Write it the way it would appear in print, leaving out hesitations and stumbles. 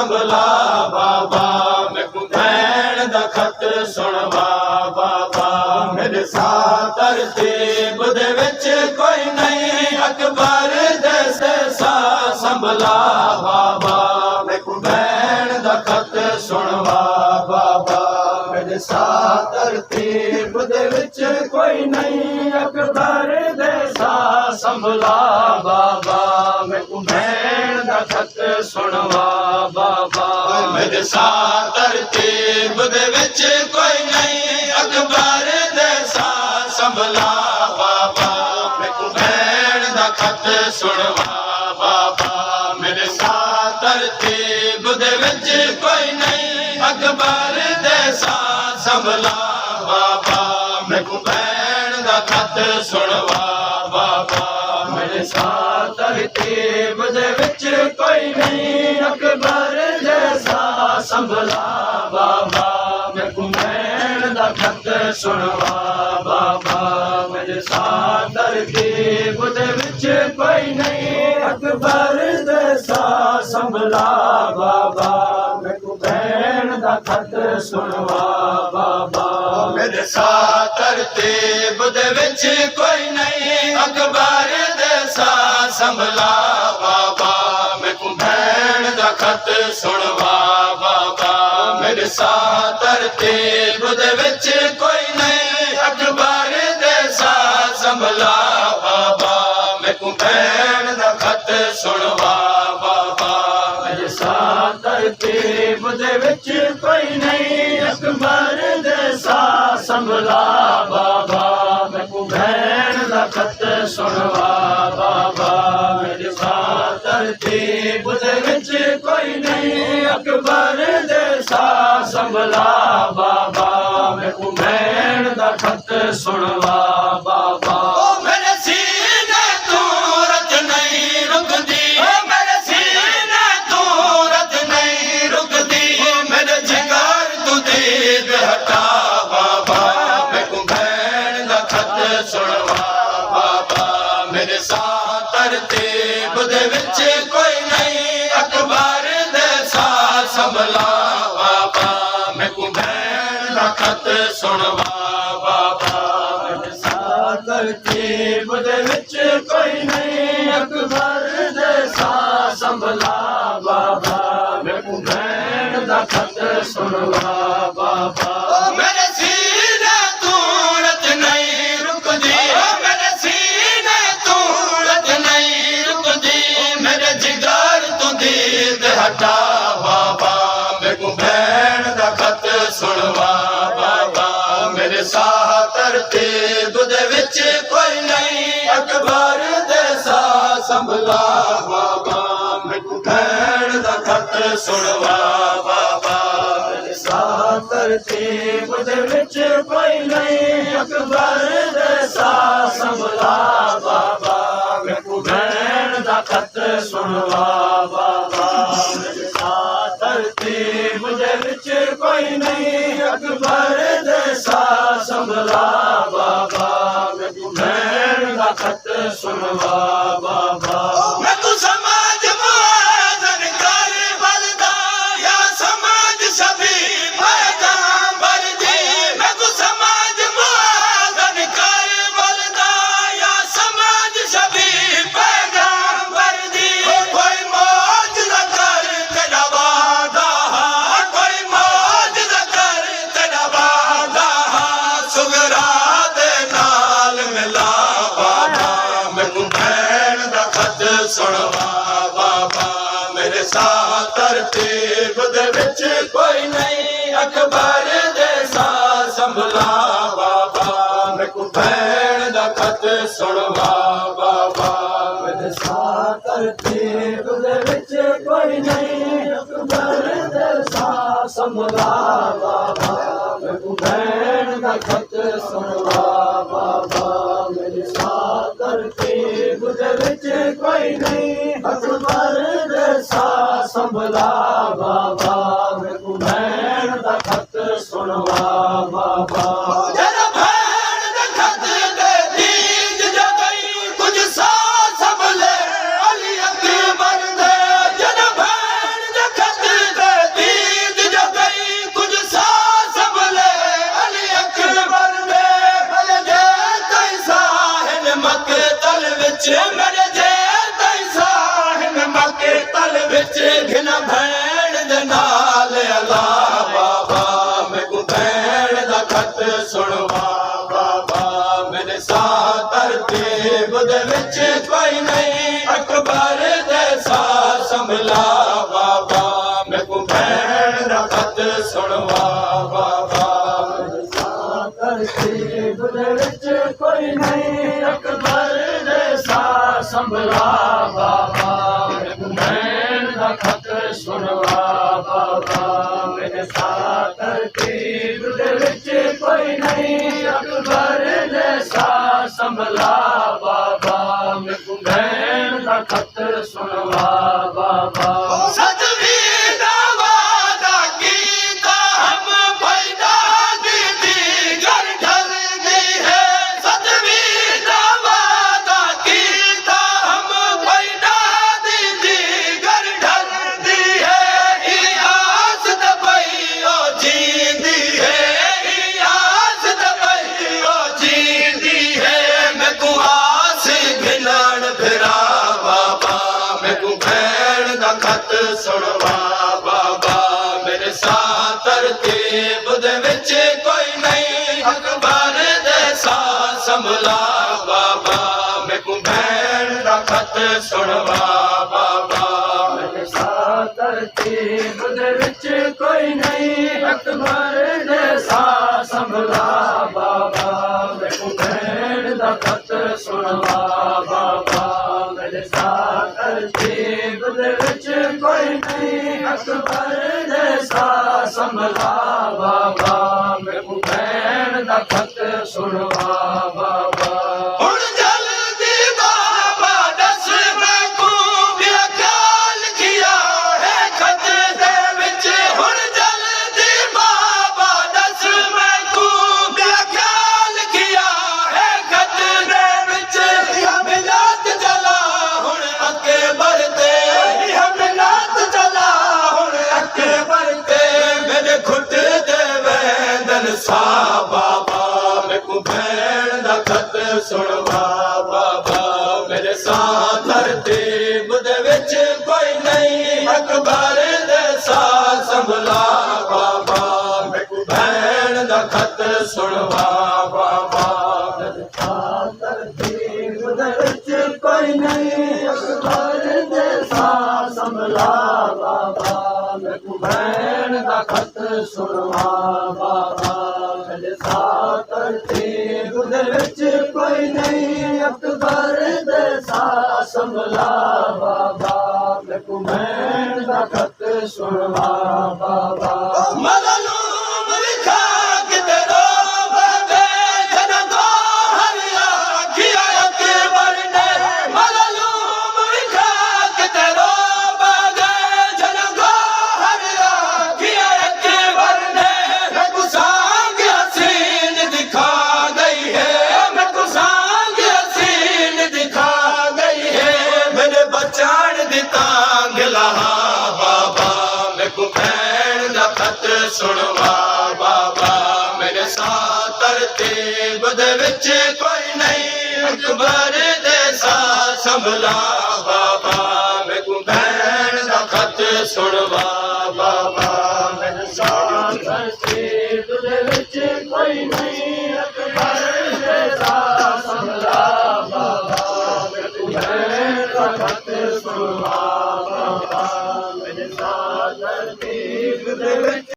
संभला बाबा मैनू भैन दा खत सुनवा बाबा मेरे साथ तरतीब दे विच कोई नहीं अकबर जैसे सा संभला बाबा मैनू भैन दा खत सुनवा बाबा मेरे साथ तरतीब दे विच कोई नहीं अकबर जैसा संभला बाबा मैनू भैन दा खत सुनवा बाबा मेरे साथ तरतीब दे विच कोई नहीं अकबर जैसा संभला बाबा मैनू भैन दा खत सुनवा बाबा मेरे साथ तरतीब दे विच कोई नहीं अकबर जैसा संभला बाबा मैनू भैन दा खत सुनवा बाबा मेरे साथ तरतीब दे विच कोई नहीं अकबर जैसा संभला बाबा मैनू भैन दा खत सुनवा बाबा मेरे साथ तरतीब दे विच कोई नहीं अकबर जैसा संभला बाबा मैनू भैन दा खत सुनवा बाबा मेरे साथ तरतीब दे विच कोई नहीं अकबर जैसा संभला बाबा मैनू भैन दा खत सुनवा बाबा मेरे साथ तरतीब दे विच कोई नहीं अकबर जैसा संभला बाबा मैनू भैन दा खत सुनवा बाबा मेरे साथ तरतीब दे विच कोई नहीं अकबर जैसा संभला बाबा मैनू भैन दा खत सुनवा बाबा मेरे साथ तरतीब दे विच कोई नहीं अकबर जैसा संभला बाबा मैनू भैन दा खत सुनवा बाबा मेरे सीने तू रत नहीं रुकदी मेरे सीने तू रत नहीं रुकदी मेरे जिगर तू दीद हटा बाबा मैनू भैन दा खत सुनवा बाबा मेरे साथ तरतीब दे विच कोई नहीं अकबर जैसा संभला बाबा मैनू भैन दा खत सुनवा बाबा मेरे साथ तरतीब दे विच कोई नहीं अकबर जैसा संभला बाबा मैनू भैन दा खत सुनवा बाबा मेरे सीने तू रत नहीं रुकदी मेरे सीने तू रत नहीं रुकदी मेरे जिगर तू दीद हटा बाबा मैनू भैन दा खत सुनवा बाबा मेरे साथ तरतीब दे विच कोई नहीं अकबर जैसा संभला बाबा मैनू भैन दा खत सुनवा बाबा मेरे साथ तरतीब दे विच कोई नहीं अकबर जैसा संभला बाबा मैनू भैन दा खत सुनवा बाबा मेरे साथ तरतीब दे विच कोई नहीं अकबर जैसा संभला बाबा मैनू भैन दा खत सुनवा बाबा मैं तू समाज मुआज़न कर बलदा या समाज सभी पैगंबर दी मैं तू समाज मुआज़न कर बलदा या समाज सभी पैगंबर दी कोई मौज न कर तेरा वादा कोई मौज न कर तेरा वादा सुगरा दे नाल मिला बाबा मैनू भैन दा खत सुनवा बाबा मेरे साथ तरतीब दे विच कोई नहीं अकबर जैसा संभला बाबा मैनू भैन दा खत सुनवा बाबा मेरे साथ तरतीब दे विच कोई नहीं अकबर जैसा संभला बाबा मैनू भैन दा खत सुनवा बाबा मेरे साथ तरतीब दे विच कोई नहीं अकबर जैसा संभला बाबा मैनू भैन दा खत सुनवा बाबा जरा भैन दा खत दे दीद जो गई कुछ सा संभले अली अकबर दे जरा भैन दा खत ਖਤ ਸੁਣਵਾ ਬਾਬਾ ਮੇਰੇ ਸਾਥ ਤਰਤੀਬ ਦੇ ਵਿੱਚ ਕੋਈ ਨਹੀਂ ਅਕਬਰ ਜੈਸਾ ਸੰਭਲਾ ਬਾਬਾ ਮੈਨੂੰ ਭੈਣ ਦਾ ਖਤ ਸੁਣਵਾ ਬਾਬਾ ਤਰਤੀਬ ਦੇ ਵਿੱਚ ਕੋਈ ਨਹੀਂ ਅਕਬਰ ਜੈਸਾ ਸੰਭਲਾ ਬਾਬਾ ਮੈਨੂੰ ਭੈਣ ਦਾ ਖਤ ਸੁਣਵਾ ਬਾਬਾ ਮੇਰੇ ਸਾਥ ਤਰਤੀਬ ਦੇ ਵਿੱਚ ਕੋਈ ਨਹੀਂ ਅਕਬਰ ਜੈਸਾ ਸੰਭਲਾ ਬਾਬਾ ਮੈਨੂੰ ਭੈਣ ਦਾ ਖਤ ਸੁਣਵਾ ਬਾਬਾ ਸਤਵੀਂ ਦਾ ਵਾਦਾ ਕੀਤਾ ਹਮ ਪੈਦਾ ਦੀ ਘਰ ਢਲਦੀ ਹੈ ਸਤਵੀਂ ਦਾ ਵਾਦਾ ਕੀਤਾ ਹਮ ਪੈਦਾ ਦੀ ਘਰ ਢਲਦੀ ਹੈ ਇਹ ਆਸ ਦਬਈ ਉਹ ਜੀਂਦੀ ਹੈ ਇਹ ਆਸ ਦਬਈ ਉਹ ਜੀਂਦੀ ਹੈ ਮੈਂ ਤੂੰ ਆਸ ਘਿਲਣ ਫਿਰਾ ਬਾਬਾ ਮੈਂ ਤੂੰ ਭੈਣ ਦਾ ਖਤ ਸੁਣਵਾ ਬਾਬਾ ਮੇਰੇ ਸਾਥ ਤਰਤੀਬ ਦੇ ਵਿੱਚ ਕੋਈ ਨਹੀਂ ਅਕਬਰ ਜੈਸਾ ਸੰਭਲਾ ਬਾਬਾ ਮੈਂ ਤੂੰ ਭੈਣ ਦਾ ਖਤ ਸੁਣਵਾ ਬਾਬਾ ਮੇਰੇ ਸਾਥ ਤਰਤੀਬ ਦੇ ਵਿੱਚ ਕੋਈ ਨਹੀਂ ਅਕਬਰ ਜੈਸਾ ਸੰਭਲਾ ਬਾਬਾ ਮੈਨੂੰ ਭੈਣ ਦਾ ਖਤ ਸੁਣਵਾ ਬਾਬਾ ਮੇਰੇ ਸਾਥ ਤਰਤੀਬ ਦੇ ਵਿੱਚ ਕੋਈ ਨਹੀਂ ਅਕਬਰ ਜੈਸਾ ਸੰਭਲਾ ਬਾਬਾ ਮੈਨੂੰ ਭੈਣ ਦਾ ਖਤ ਸੁਣਵਾ ਬਾਬਾ ਹੁਣ ਜਲਦੀ ਬਾਬਾ ਦੱਸ ਮੈਨੂੰ ਵਿਆਹ ਲਿਖਿਆ ਹੈ ਖਤ ਦੇ ਵਿੱਚ ਹੁਣ ਜਲਦੀ ਬਾਬਾ ਦੱਸ ਮੈਨੂੰ ਵਿਆਹ ਲਿਖਿਆ ਹੈ ਖਤ ਦੇ ਵਿੱਚ ਹਮਲਾਤ ਚਲਾ ਹੁਣ ਅੱਗੇ ਵਰਤੇ ਹਮਲਾਤ ਚਲਾ ਹੁਣ ਅੱਗੇ ਵਰਤੇ ਮੇਰੇ ਖੁੱਟ ਦੇ ਵੈਦਨ ਸਾ ਬਾਬਾ ਮੈਨੂੰ ਭੈਣ ਦਾ ਖਤ ਸੁਣਵਾ ਬਾਬਾ ਮੇਰੇ ਸਾਥ ਤਰਤੀਬ ਦੇ ਵਿੱਚ ਕੋਈ ਨਹੀਂ ਅਕਬਰ ਜੈਸਾ ਸੰਭਲਾ ਬਾਬਾ ਮੈਨੂੰ ਭੈਣ ਦਾ ਖਤ ਸੁਣਵਾ ਬਾਬਾ ਮੇਰੇ ਸਾਥ ਤਰਤੀਬ ਦੇ ਵਿੱਚ ਕੋਈ ਨਹੀਂ ਅਕਬਰ ਜੈਸਾ ਸੰਭਲਾ ਬਾਬਾ ਮੈਨੂੰ ਭੈਣ ਦਾ ਖਤ ਸੁਣਵਾ ਬਾਬਾ ਮੇਰੇ ਸਾਥ ਤਰਤੀਬ ਦੇ ਵਿੱਚ ਕੋਈ ਨਹੀਂ ਅਕਬਰ ਜੈਸਾ ਸੰਭਲਾ ਬਾਬਾ ਮੈਨੂੰ ਭੈਣ ਦਾ ਖਤ ਸੁਣਵਾ ਬਾਬਾ ਮਜ਼ਲੂਮ ਲਿਖਾ ਕਿਤੇ ਰੋਵੇ ਜਨ ਦੋ ਹਰਿਆ ਕੀਆ ਅਕਬਰ ਨੇ ਮਜ਼ਲੂਮ ਲਿਖਾ ਕਿਤੇ ਰੋਵੇ ਜਨ ਦੋ ਹਰਿਆ ਕੀਆ ਅਕਬਰ ਨੇ ਮੈਂ ਗੁਸਾਂਗ ਹਸੀਨ ਦਿਖਾ ਗਈ ਹੈ ਮੈਂ ਗੁਸਾਂਗ ਹਸੀਨ ਦਿਖਾ ਗਈ ਹੈ ਮੇਰੇ ਬਚਾਣ ਦੀ ਤਾਂਗ ਲਹਾ ਬਾਬਾ ਮੈਨੂੰ ਭੈਣ ਦਾ ਖਤ ਸੁਣਵਾ ਬਾਬਾ ਮੇਰੇ ਸਾਥ ਤਰਤੀਬ ਦੇ ਵਿੱਚ ਕੋਈ ਨਹੀਂ ਅਕਬਰ ਜੈਸਾ ਸੰਭਲਾ ਬਾਬਾ ਮੈਨੂੰ ਭੈਣ ਦਾ ਖਤ ਸੁਣਵਾ ਬਾਬਾ ਮੇਰੇ ਸਾਥ ਤਰਤੀਬ ਦੇ ਵਿੱਚ ਕੋਈ ਨਹੀਂ ਅਕਬਰ ਜੈਸਾ ਸੰਭਲਾ ਬਾਬਾ ਮੈਨੂੰ ਭੈਣ ਦਾ ਖਤ ਸੁਣਵਾ ਬਾਬਾ ਮੇਰੇ ਸਾਥ ਤਰਤੀਬ ਦੇ ਵਿੱਚ